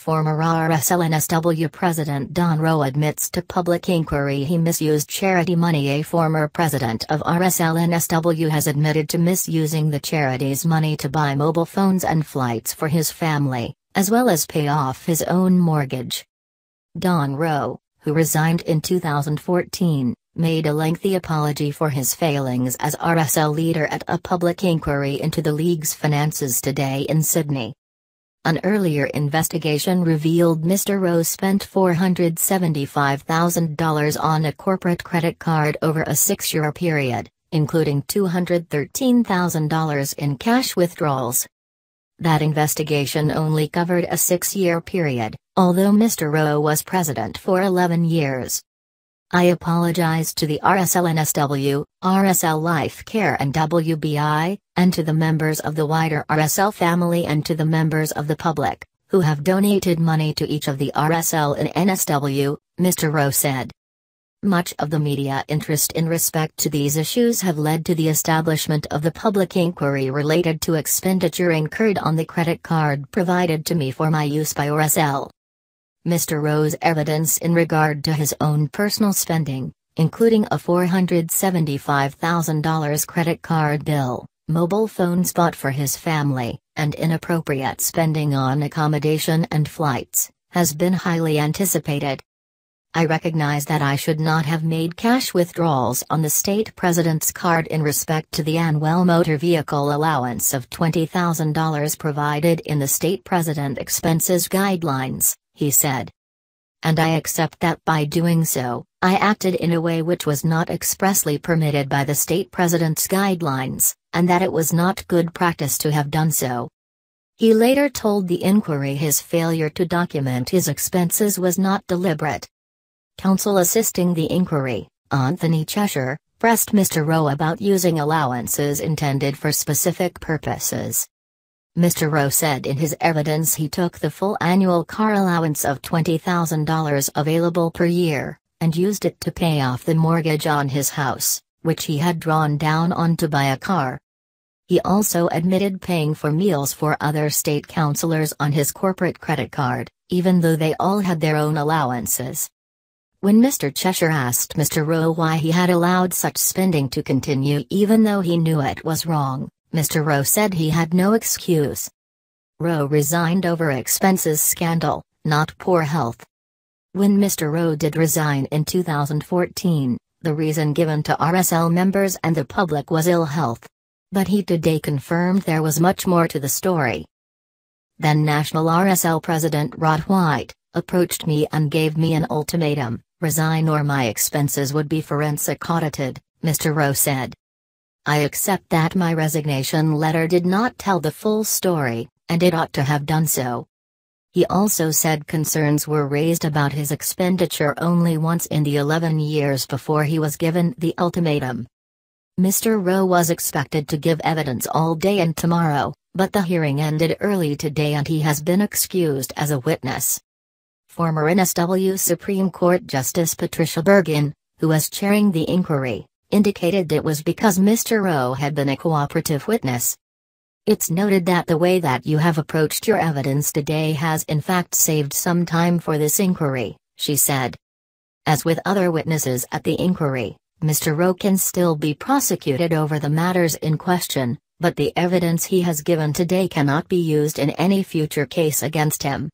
Former RSL NSW President Don Rowe admits to public inquiry he misused charity money. A former president of RSL NSW has admitted to misusing the charity's money to buy mobile phones and flights for his family, as well as pay off his own mortgage. Don Rowe, who resigned in 2014, made a lengthy apology for his failings as RSL leader at a public inquiry into the league's finances today in Sydney. An earlier investigation revealed Mr. Rowe spent $475,000 on a corporate credit card over a 6-year period, including $213,000 in cash withdrawals. That investigation only covered a 6-year period, although Mr. Rowe was president for 11 years. I apologize to the RSL NSW, RSL Life Care and WBI, and to the members of the wider RSL family and to the members of the public, who have donated money to each of the RSL and NSW, Mr. Rowe said. Much of the media interest in respect to these issues have led to the establishment of the public inquiry related to expenditure incurred on the credit card provided to me for my use by RSL. Mr. Rowe's evidence in regard to his own personal spending, including a $475,000 credit card bill, mobile phones bought for his family, and inappropriate spending on accommodation and flights, has been highly anticipated. I recognize that I should not have made cash withdrawals on the state president's card in respect to the annual motor vehicle allowance of $20,000 provided in the state president expenses guidelines, he said. And I accept that by doing so, I acted in a way which was not expressly permitted by the state president's guidelines, and that it was not good practice to have done so. He later told the inquiry his failure to document his expenses was not deliberate. Counsel assisting the inquiry, Anthony Cheshire, pressed Mr. Rowe about using allowances intended for specific purposes. Mr. Rowe said in his evidence he took the full annual car allowance of $20,000 available per year, and used it to pay off the mortgage on his house, which he had drawn down on to buy a car. He also admitted paying for meals for other state councillors on his corporate credit card, even though they all had their own allowances. When Mr. Cheshire asked Mr. Rowe why he had allowed such spending to continue even though he knew it was wrong, Mr. Rowe said he had no excuse. Rowe resigned over expenses scandal, not poor health. When Mr. Rowe did resign in 2014, the reason given to RSL members and the public was ill health. But he today confirmed there was much more to the story. Then National RSL President Rod White approached me and gave me an ultimatum: resign or my expenses would be forensic audited, Mr. Rowe said. I accept that my resignation letter did not tell the full story, and it ought to have done so. He also said concerns were raised about his expenditure only once in the 11 years before he was given the ultimatum. Mr. Rowe was expected to give evidence all day and tomorrow, but the hearing ended early today and he has been excused as a witness. Former NSW Supreme Court Justice Patricia Bergen, who was chairing the inquiry, indicated it was because Mr. Rowe had been a cooperative witness. It's noted that the way that you have approached your evidence today has in fact saved some time for this inquiry, she said. As with other witnesses at the inquiry, Mr. Rowe can still be prosecuted over the matters in question, but the evidence he has given today cannot be used in any future case against him.